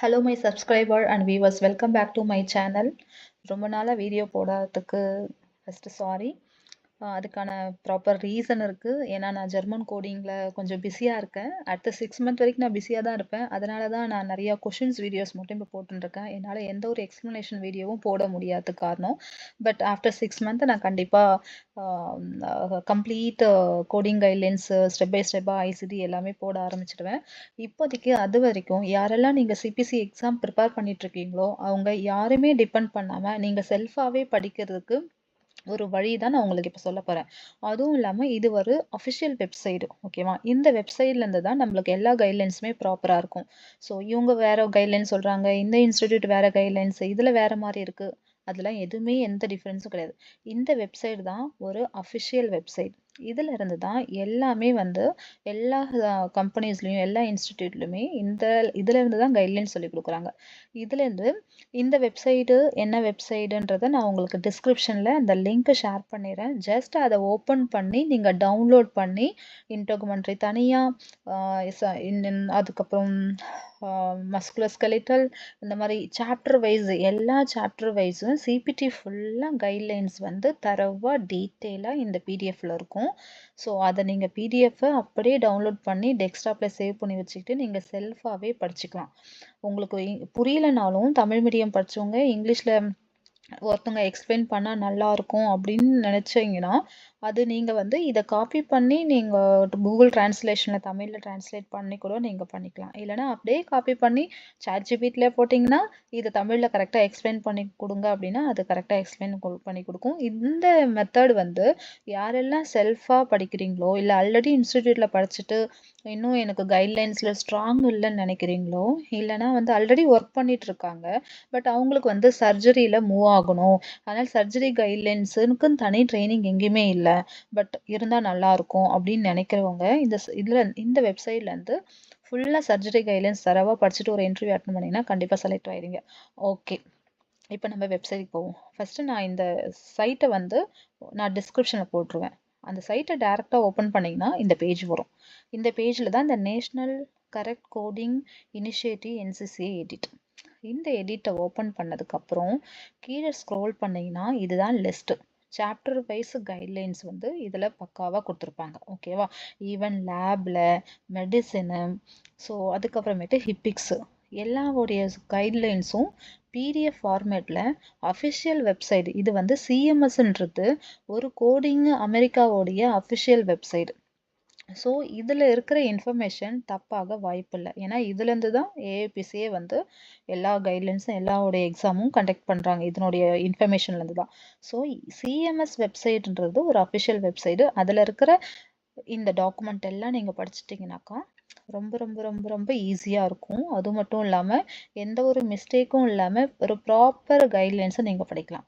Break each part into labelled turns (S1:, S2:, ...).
S1: Hello my subscriber and viewers, welcome back to my channel. ரொம்ப நாளா video போடாததுக்கு first sorry. அதுக்கான proper reason இருக்கு. ஏன்னா நான் ஜெர்மன் கோடிங்ல கொஞ்சம் பிஸியா இருக்கேன். அடுத்த 6 மந்த் வரைக்கும் நான் பிஸியா தான் இருப்பேன். அதனால தான் நான் நிறைய கொஷின்ஸ் வீடியோஸ் மட்டும் இப்போ போட்டுட்டு இருக்கேன். என்னால எந்த ஒரு எக்ஸ்பிளனேஷன் வீடியோவும் போட முடியாத காரணம். பட் ஆஃப்டர் 6 மந்த் நான் கண்டிப்பா complete coding guidelines step by ஸ்டெப்பா ஐசிடி எல்லாமே போட ஆரம்பிச்சிடுவேன். இப்போதைக்கு அது வரைக்கும் யாரெல்லாம் நீங்க சிபிசி எக்ஸாம் ப்ரிப்பேர் பண்ணிட்டு இருக்கீங்களோ அவங்க யாருமே டிபெண்ட் பண்ணாம நீங்க செல்ஃபாவே படிக்கிறதுக்கு ஒரு வழி தான் நான் உங்களுக்கு இப்போ சொல்ல போறேன். அதுவும் இல்லாம இது ஒரு அஃபிஷியல் வெப்சைட், ஓகேவா? இந்த வெப்சைட்ல இருந்து தான் நம்மளுக்கு எல்லா கைட்லைன்ஸுமே ப்ராப்பரா இருக்கும். ஸோ இவங்க வேற கைட்லைன்ஸ் சொல்றாங்க, இந்த இன்ஸ்டிடியூட் வேற கைட்லைன்ஸ், இதுல வேற மாதிரி இருக்கு. அதெல்லாம் எதுவுமே எந்த டிஃபரன்ஸும் கிடையாது. இந்த வெப்சைட் தான் ஒரு அஃபிஷியல் வெப்சைட். இதுல இருந்து தான் எல்லாமே வந்து எல்லா கம்பெனிஸ்லயும் எல்லா இன்ஸ்டிடியூட்லயுமே இதுல இருந்து தான் கைட்லைன்ஸ் சொல்லி கொடுக்குறாங்க. இதுல இருந்து இந்த வெப்சைட்டு என்ன வெப்சைட்டுன்றத நான் உங்களுக்கு டிஸ்கிரிப்ஷன்ல அந்த லிங்க் ஷேர் பண்ணிடுறேன். ஜஸ்ட் அதை ஓப்பன் பண்ணி நீங்க டவுன்லோட் பண்ணி இன்டோகுமெண்ட்ரி தனியா அதுக்கப்புறம் மஸ்குலோஸ்கெலிட்டல் இந்த மாதிரி சாப்டர் வைஸ் எல்லா சாப்டர் வைஸும் சிபிடி ஃபுல்லாக கைட்லைன்ஸ் வந்து தரவா டீட்டெயிலாக இந்த பிடிஎஃப்ல இருக்கும். ஸோ அதை நீங்கள் பிடிஎஃப்பை அப்படியே டவுன்லோட் பண்ணி டெஸ்க்டாப்பில் சேவ் பண்ணி வச்சுக்கிட்டு நீங்கள் செல்ஃபாகவே படிச்சுக்கலாம். உங்களுக்கு புரியலனாலும் தமிழ் மீடியம் படிச்சவங்க இங்கிலீஷில் ஒருத்தவங்க எக்ஸ்பிளைன் பண்ணால் நல்லா இருக்கும் அப்படின்னு நினச்சிங்கன்னா அது நீங்கள் வந்து இதை காப்பி பண்ணி நீங்கள் கூகுள் டிரான்ஸ்லேஷனில் தமிழில் டிரான்ஸ்லேட் பண்ணி கூட நீங்கள் பண்ணிக்கலாம். இல்லைனா அப்படியே காப்பி பண்ணி சாட்ஜிபிட்டில் போட்டிங்கன்னா இது தமிழில் கரெக்டாக எக்ஸ்பிளைன் பண்ணி கொடுங்க அப்படின்னா அது கரெக்டாக எக்ஸ்பிளைன் பண்ணி கொடுக்கும். இந்த மெத்தட் வந்து யாரெல்லாம் செல்ஃபாக படிக்கிறீங்களோ இல்லை ஆல்ரெடி இன்ஸ்டிடியூட்டில் படிச்சுட்டு இன்னும் எனக்கு கைட்லைன்ஸில் ஸ்ட்ராங் இல்லைன்னு நினைக்கிறீங்களோ இல்லைனா வந்து ஆல்ரெடி ஒர்க் பண்ணிட்டு இருக்காங்க பட் அவங்களுக்கு வந்து சர்ஜரியில் மூவ் ஆகணும், அதனால் சர்ஜரி கைட்லைன்ஸுக்குன்னு தனி ட்ரைனிங் எங்கேயுமே இல்லை பட் இருந்தால் நல்லா இருக்கும் அப்படின்னு நினைக்கிறவங்க இந்த வெப்சைட்ல இருந்து ஃபுல்லாக சர்ஜரி கைட்லைன்ஸ் தரவா படிச்சுட்டு ஒரு இன்டர்வியூ அட்டன் பண்ணிங்கன்னா கண்டிப்பாக செலக்ட் ஆயிடுங்க. ஓகே, இப்போ நம்ம வெப்சைட்டுக்கு போவோம். ஃபர்ஸ்ட் நான் இந்த சைட்டை வந்து நான் டிஸ்கிரிப்ஷனில் போட்டுருவேன். அந்த சைட்டை டைரெக்டாக ஓப்பன் பண்ணிங்கன்னா இந்த பேஜ் வரும். இந்த பேஜில் தான் இந்த national correct coding initiative NCCA edit. இந்த எடிட்டை ஓப்பன் பண்ணதுக்கப்புறம் கீழே ஸ்க்ரோல் பண்ணிங்கன்னா இதுதான் லிஸ்ட்டு. சாப்டர் வைஸ் கைட்லைன்ஸ் வந்து இதில் பக்காவாக கொடுத்துருப்பாங்க, ஓகேவா? ஈவன் லேபில் மெடிசனு, ஸோ அதுக்கப்புறமேட்டு ஹிப்பிக்ஸு எல்லாவுடைய கைட்லைன்ஸும் பிடிஎஃப் ஃபார்மேட்டில் அஃபிஷியல் வெப்சைட். இது வந்து சிஎம்எஸ்ன்றது ஒரு கோடிங் அமெரிக்காவோடைய அஃபிஷியல் வெப்சைட். ஸோ இதில் இருக்கிற இன்ஃபர்மேஷன் தப்பாக வாய்ப்பில்லை. ஏன்னா இதுலேருந்து தான் ஏஏபிசியே வந்து எல்லா கைட்லைன்ஸும் எல்லாருடைய எக்ஸாமும் கண்டக்ட் பண்ணுறாங்க, இதனுடைய இன்ஃபர்மேஷன்லேருந்து தான். ஸோ சிஎம்எஸ் வெப்சைட்ன்றது ஒரு அஃபிஷியல் வெப்சைட்டு. அதில் இருக்கிற இந்த டாக்குமெண்ட் எல்லாம் நீங்கள் படிச்சிட்டிங்கனாக்கா ரொம்ப ரொம்ப ரொம்ப ரொம்ப ஈஸியாக இருக்கும். அது மட்டும் இல்லாமல் எந்த ஒரு மிஸ்டேக்கும் இல்லாமல் ஒரு ப்ராப்பர் கைட்லைன்ஸை நீங்கள் படிக்கலாம்.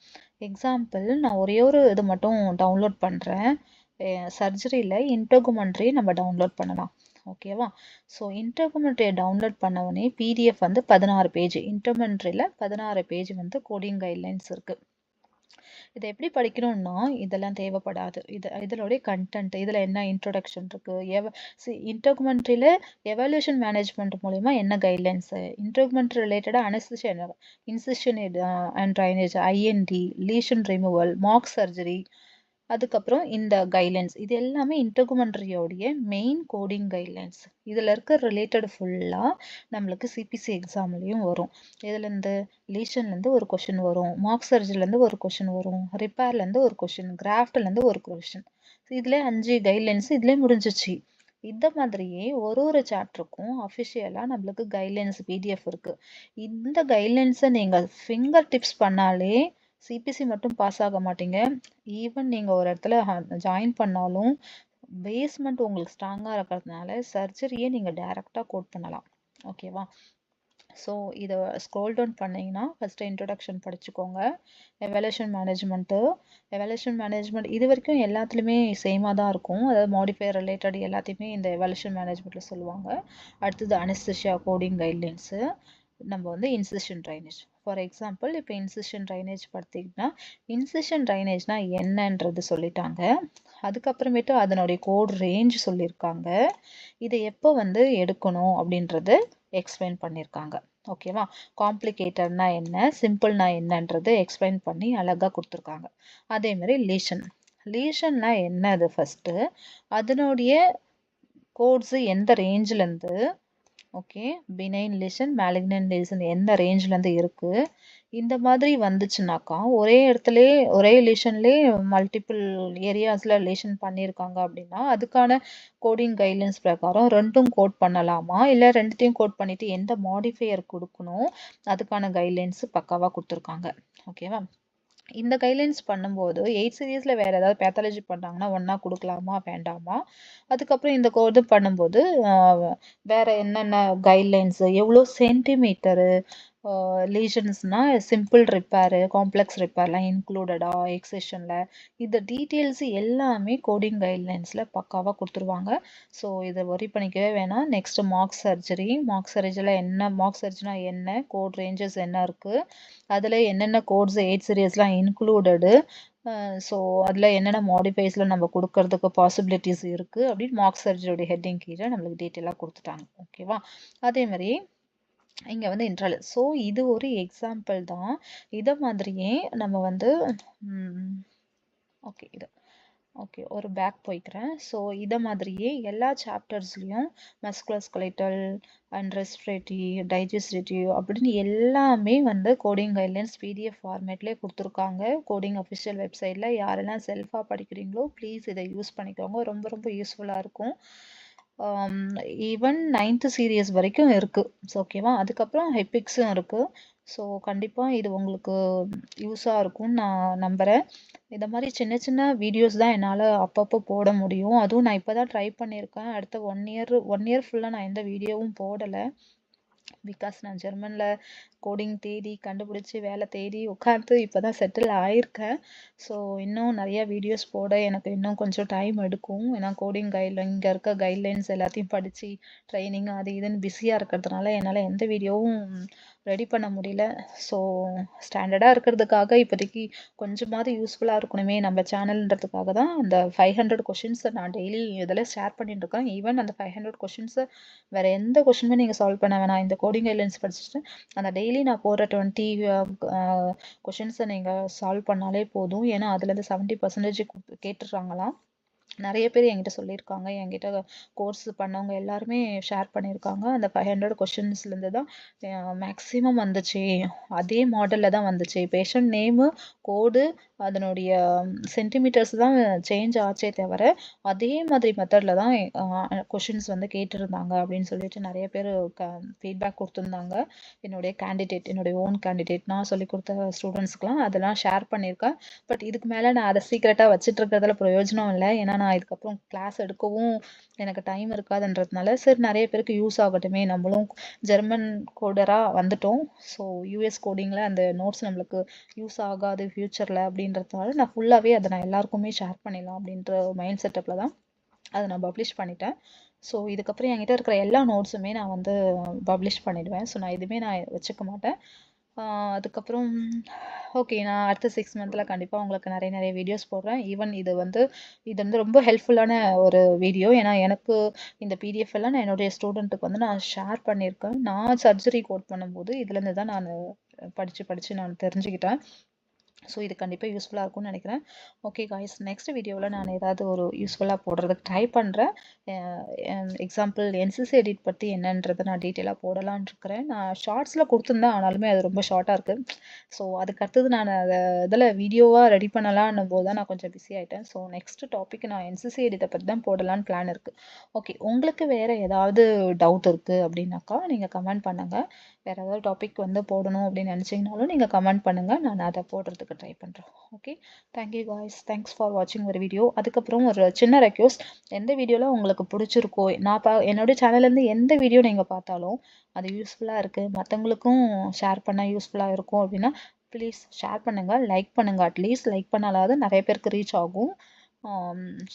S1: எக்ஸாம்பிள் நான் ஒரே ஒரு இது மட்டும் டவுன்லோட் பண்ணுறேன். சர்ஜரியில் இன்டோகுமெண்ட்ரி நம்ம டவுன்லோட் பண்ணலாம், ஓகேவா? ஸோ இன்டோகுமெண்ட்ரியை டவுன்லோட் பண்ண உடனே பிடிஎஃப் வந்து 16 பேஜ், இன்டோகுமெண்ட்ரியில் 16 பேஜ் வந்து கோடிங் கைட்லைன்ஸ் இருக்குது. இதை எப்படி படிக்கணும்னா இதெல்லாம் தேவைப்படாது. இதனுடைய கண்டென்ட் இதில் என்ன இன்ட்ரோடக்ஷன் இருக்குது, இன்டோகுமெண்ட்ரியில் எவல்யூஷன் மேனேஜ்மெண்ட் மூலிமா என்ன கைட்லைன்ஸு, இன்டோகுமெண்ட்ரி ரிலேட்டடாக anaesthesia incision and drainage, I and D, lesion removal, mark surgery, அதுக்கப்புறம் இந்த கைட்லைன்ஸ் இது எல்லாமே இன்டோகுமெண்ட்ரியோடைய மெயின் கோடிங் கைட்லைன்ஸ். இதில் இருக்க ரிலேட்டட் ஃபுல்லாக நம்மளுக்கு சிபிசி எக்ஸாம்லேயும் வரும். இதுலேருந்து லீஷன்லேருந்து ஒரு கொஷின் வரும், மார்க் சர்ஜரிலேருந்து ஒரு கொஷின் வரும், ரிப்பேர்லேருந்து ஒரு கொஷின், கிராஃப்ட்லேருந்து ஒரு கொஷின். இதில் 5 கைட்லைன்ஸ் இதிலே முடிஞ்சிச்சு. இந்த மாதிரியே ஒரு சாப்டருக்கும் அஃபிஷியலாக நம்மளுக்கு கைட்லைன்ஸ் பிடிஎஃப் இருக்குது. இந்த கைட்லைன்ஸை நீங்கள் ஃபிங்கர் டிப்ஸ் பண்ணாலே சிபிசி மட்டும் பாஸ் ஆக மாட்டீங்க. ஈவன் நீங்கள் ஒரு இடத்துல ஜாயின் பண்ணாலும் பேஸ்மெண்ட் உங்களுக்கு ஸ்ட்ராங்காக இருக்கிறதுனால சர்ஜரியே நீங்கள் டைரெக்டாக கோட் பண்ணலாம், ஓகேவா? ஸோ இதை ஸ்க்ரோல் டவுன் பண்ணிங்கன்னா ஃபஸ்ட்டு இன்ட்ரொடக்ஷன் படிச்சுக்கோங்க. எவல்யூஷன் மேனேஜ்மெண்ட் இது வரைக்கும் எல்லாத்துலேயுமே சேமாக தான் இருக்கும். அதாவது மாடிஃபையர் ரிலேட்டட் எல்லாத்தையுமே இந்த எவல்யூஷன் மேனேஜ்மெண்ட்டில் சொல்லுவாங்க. அடுத்தது அனஸ்தீசியா கோடிங் கைட்லைன்ஸு, நம்ம வந்து இன்சிஷன் ட்ரைனேஜ். ஃபார் எக்ஸாம்பிள் இப்போ இன்சிஷன் ட்ரைனேஜ் பார்த்தீங்கன்னா இன்சிஷன் ட்ரைனேஜ்னா என்னன்றது சொல்லிட்டாங்க. அதுக்கப்புறமேட்டு அதனுடைய கோட் ரேஞ்ச் சொல்லியிருக்காங்க. இதை எப்போ வந்து எடுக்கணும் அப்படின்றது எக்ஸ்பிளைன் பண்ணியிருக்காங்க. ஓகேவா? காம்ப்ளிகேட்டட்னா என்ன, சிம்பிள்னா என்னன்றது எக்ஸ்பிளைன் பண்ணி அழகாக கொடுத்துருக்காங்க. அதே மாதிரி லீஷன்னா என்னது ஃபஸ்ட்டு, அதனுடைய கோட்ஸு எந்த ரேஞ்சிலேருந்து, okay, benign lesion malignant lesion எந்த ரேஞ்சிலேருந்து இருக்குது, இந்த மாதிரி வந்துச்சுனாக்கா ஒரே இடத்துலயே ஒரே லீஷன்லேயே மல்டிபிள் ஏரியாஸில் லீஷன் பண்ணியிருக்காங்க அப்படின்னா அதுக்கான கோடிங் கைட்லைன்ஸ் பிரகாரம் ரெண்டும் கோட் பண்ணலாமா, இல்லை ரெண்டுத்தையும் கோட் பண்ணிவிட்டு எந்த மாடிஃபையர் கொடுக்கணும், அதுக்கான கைட்லைன்ஸு பக்காவாக கொடுத்துருக்காங்க. ஓகேவா? இந்த கைட்லைன்ஸ் பண்ணும்போது 8 சீரீஸில் வேறு ஏதாவது பேத்தாலஜி பண்ணாங்கன்னா ஒன்றா கொடுக்கலாமா வேண்டாமா, அதுக்கப்புறம் இந்த இது பண்ணும்போது வேறு என்னென்ன கைட்லைன்ஸு, எவ்வளோ சென்டிமீட்டரு லீஷன்ஸ்னால் சிம்பிள் ரிப்பேரு காம்ப்ளெக்ஸ் ரிப்பேர்லாம் இன்க்ளூடடா எக்ஸிஷனில், இந்த டீட்டெயில்ஸு எல்லாமே கோடிங் கைட்லைன்ஸில் பக்காவாக கொடுத்துருவாங்க. ஸோ இதை ஒரி பண்ணிக்கவே வேணாம். நெக்ஸ்ட்டு மார்க் சர்ஜரியில் என்ன, மார்க் சர்ஜரினா என்ன, கோட் ரேஞ்சஸ் என்ன இருக்குது, அதில் என்னென்ன கோட்ஸ் 8 சீரியஸ்லாம் இன்க்ளூடடு, ஸோ அதில் என்னென்ன மாடிஃபைஸில் நம்ம கொடுக்கறதுக்கு பாசிபிலிட்டிஸ் இருக்குது அப்படின்னு மார்க் சர்ஜரியோட ஹெட்டிங் கீழே நம்மளுக்கு டீட்டெயிலாக கொடுத்துட்டாங்க. ஓகேவா? அதே மாதிரி இங்கே வந்து இன்ட்ரல். ஸோ இது ஒரு எக்ஸாம்பிள் தான். இதை மாதிரியே நம்ம வந்து ஓகே ஓகே ஒரு பேக் போய்க்கிறேன். ஸோ இதை மாதிரியே எல்லா சாப்டர்ஸ்லேயும் மஸ்குலோஸ்கெலட்டல் அண்ட் ரெஸ்பிரேட்டரி, டைஜஸ்டிவ் அப்படின்னு எல்லாமே வந்து கோடிங் கைட்லைன்ஸ் பிடிஎஃப் ஃபார்மேட்லேயே கொடுத்துருக்காங்க. கோடிங் அஃபிஷியல் வெப்சைட்டில் யாரெல்லாம் செல்ஃபாக படிக்கிறீங்களோ ப்ளீஸ் இதை யூஸ் பண்ணிக்கோங்க. ரொம்ப ரொம்ப யூஸ்ஃபுல்லாக இருக்கும். ஈவன் 9th சீரியஸ் வரைக்கும் இருக்குது. ஸோ ஓகேவா? அதுக்கப்புறம் ஹெபிக்ஸும் இருக்குது. ஸோ கண்டிப்பாக இது உங்களுக்கு யூஸாக இருக்கும்னு நான் நம்புகிறேன். இந்த மாதிரி சின்ன சின்ன வீடியோஸ் தான் என்னால் அப்பப்போ போட முடியும். அதுவும் நான் இப்போ தான் ட்ரை பண்ணியிருக்கேன். அடுத்த 1 இயர் ஃபுல்லாக நான் எந்த வீடியோவும் போடலை. பிகாஸ் நான் ஜெர்மனில் கோடிங் தேடி கண்டுபிடிச்சி வேலை தேடி உட்காந்து இப்போ தான் செட்டில் ஆயிருக்கேன். ஸோ இன்னும் நிறையா வீடியோஸ் போட எனக்கு இன்னும் கொஞ்சம் டைம் எடுக்கும். ஏன்னா கோடிங் கைட்லைன் இங்கே இருக்க கைட்லைன்ஸ் எல்லாத்தையும் படித்து ட்ரைனிங் அது இதுன்னு பிஸியாக இருக்கிறதுனால என்னால் எந்த வீடியோவும் ரெடி பண்ண முடியல. ஸோ ஸ்டாண்டர்டாக இருக்கிறதுக்காக இப்போதைக்கு கொஞ்சமாவது யூஸ்ஃபுல்லாக இருக்கணுமே நம்ம சேனல்ன்றதுக்காக தான் அந்த 500 கொஷின்ஸை நான் டெய்லி இதில் ஷேர் பண்ணிட்டு இருக்கேன். ஈவன் அந்த 500 கொஷின்ஸை வேறு எந்த கொஷினுமே நீங்கள் சால்வ் பண்ண வேணாம். இந்த கோடிங் கைட்லைன்ஸ் படிச்சுட்டு அந்த டெய்லி நான் போடுற 20 கொஷின்ஸை நீங்கள் சால்வ் பண்ணாலே போதும். ஏன்னா அதுலேருந்து 70% கேட்டுடுறாங்களாம். நிறைய பேர் என்கிட்ட சொல்லியிருக்காங்க. என்கிட்ட கோர்ஸ் பண்ணவங்க எல்லாருமே ஷேர் பண்ணியிருக்காங்க. அந்த 500 கொஷின்ஸ்லேருந்து தான் மேக்ஸிமம் வந்துச்சு. அதே மாடலில் தான் வந்துச்சு. பேஷண்ட் நேமு, கோடு, அதனுடைய சென்டிமீட்டர்ஸ் தான் சேஞ்ச் ஆச்சே தவிர அதே மாதிரி மெத்தடில் தான் கொஷின்ஸ் வந்து கேட்டிருந்தாங்க அப்படின்னு சொல்லிட்டு நிறைய பேர் ஃபீட்பேக் கொடுத்துருந்தாங்க. என்னுடைய ஓன் கேண்டிடேட் நான் சொல்லி கொடுத்த ஸ்டூடெண்ட்ஸ்க்குலாம் அதெல்லாம் ஷேர் பண்ணியிருக்கேன். பட் இதுக்கு மேலே நான் அதை சீக்ரெட்டாக வச்சுட்டு இருக்கிறதுல பிரயோஜனம் இல்லை. ஏன்னா நான் இதுக்கப்புறம் கிளாஸ் எடுக்கவும் எனக்கு டைம் இருக்காதுன்றதுனால சரி நிறைய பேருக்கு யூஸ் ஆகட்டுமே, நம்மளும் ஜெர்மன் கோடராக வந்துட்டோம். ஸோ யூஎஸ் கோடிங்கில் அந்த நோட்ஸ் நம்மளுக்கு யூஸ் ஆகாது ஃப்யூச்சரில் அப்படின்றதுனால நான் ஃபுல்லாகவே அதை நான் எல்லாருக்குமே ஷேர் பண்ணிடலாம் அப்படின்ற மைண்ட் செட்டப்பில் தான் அதை நான் பப்ளிஷ் பண்ணிட்டேன். ஸோ இதுக்கப்புறம் என்கிட்ட இருக்கிற எல்லா நோட்ஸுமே நான் வந்து பப்ளிஷ் பண்ணிடுவேன். ஸோ நான் எதுவுமே நான் வச்சுக்க மாட்டேன். அதுக்கப்புறம் ஓகே நான் அடுத்த 6 மந்தில் கண்டிப்பாக உங்களுக்கு நிறைய வீடியோஸ் போடுறேன். ஈவன் இது வந்து ரொம்ப ஹெல்ப்ஃபுல்லான ஒரு வீடியோ. ஏன்னா எனக்கு இந்த பிடிஎஃப் எல்லாம் நான் என்னுடைய ஸ்டூடெண்ட்டுக்கு வந்து நான் ஷேர் பண்ணியிருக்கேன். நான் சர்ஜரி கோட் பண்ணும்போது இதுலேருந்து தான் நான் படித்து நான் தெரிஞ்சுக்கிட்டேன். ஸோ இது கண்டிப்பாக யூஸ்ஃபுல்லாக இருக்கும்னு நினைக்கிறேன். ஓகே காய்ஸ், நெக்ஸ்ட் வீடியோவில் நான் ஏதாவது ஒரு யூஸ்ஃபுல்லாக போடுறதுக்கு ட்ரை பண்ணுறேன். எக்ஸாம்பிள் என்சிசி எடிட் பற்றி என்னன்றதை நான் டீட்டெயிலாக போடலான்னு இருக்கிறேன். நான் ஷார்ட்ஸில் கொடுத்துருந்தேன், ஆனாலுமே அது ரொம்ப ஷார்ட்டாக இருக்குது. ஸோ அதுக்கு அடுத்தது நான் அதை இதில் வீடியோவாக ரெடி பண்ணலான்னும் போது தான் நான் கொஞ்சம் பிஸி ஆகிட்டேன். ஸோ நெக்ஸ்ட் டாபிக் நான் என்சிசி எடிட்டை பற்றி தான் போடலான்னு பிளான் இருக்குது. ஓகே, உங்களுக்கு வேறு ஏதாவது டவுட் இருக்குது அப்படின்னாக்கா நீங்கள் கமெண்ட் பண்ணுங்கள். வேறு ஏதாவது டாபிக் வந்து போடணும் அப்படின்னு நினச்சிங்கனாலும் நீங்கள் கமெண்ட் பண்ணுங்கள். நான் அதை போடுறதுக்கு ட்ரை பண்ணுறேன். Okay, thank you guys, thanks for வாட்சிங் ஒரு வீடியோ. அதுக்கப்புறம் ஒரு சின்ன ரெக்வஸ்ட், எந்த வீடியோவில் உங்களுக்கு பிடிச்சிருக்கோ, நான் என்னுடைய சேனல்லேருந்து எந்த வீடியோ நீங்கள் பார்த்தாலும் அது யூஸ்ஃபுல்லாக இருக்குது, மற்றவங்களுக்கும் ஷேர் பண்ணால் யூஸ்ஃபுல்லாக இருக்கும் அப்படின்னா ப்ளீஸ் ஷேர் பண்ணுங்கள், லைக் பண்ணுங்கள். அட்லீஸ்ட் லைக் பண்ணாலாவது நிறைய பேருக்கு ரீச் ஆகும்.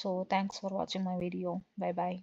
S1: ஸோ தேங்க்ஸ் ஃபார் வாட்சிங் மை வீடியோ. Bye bye.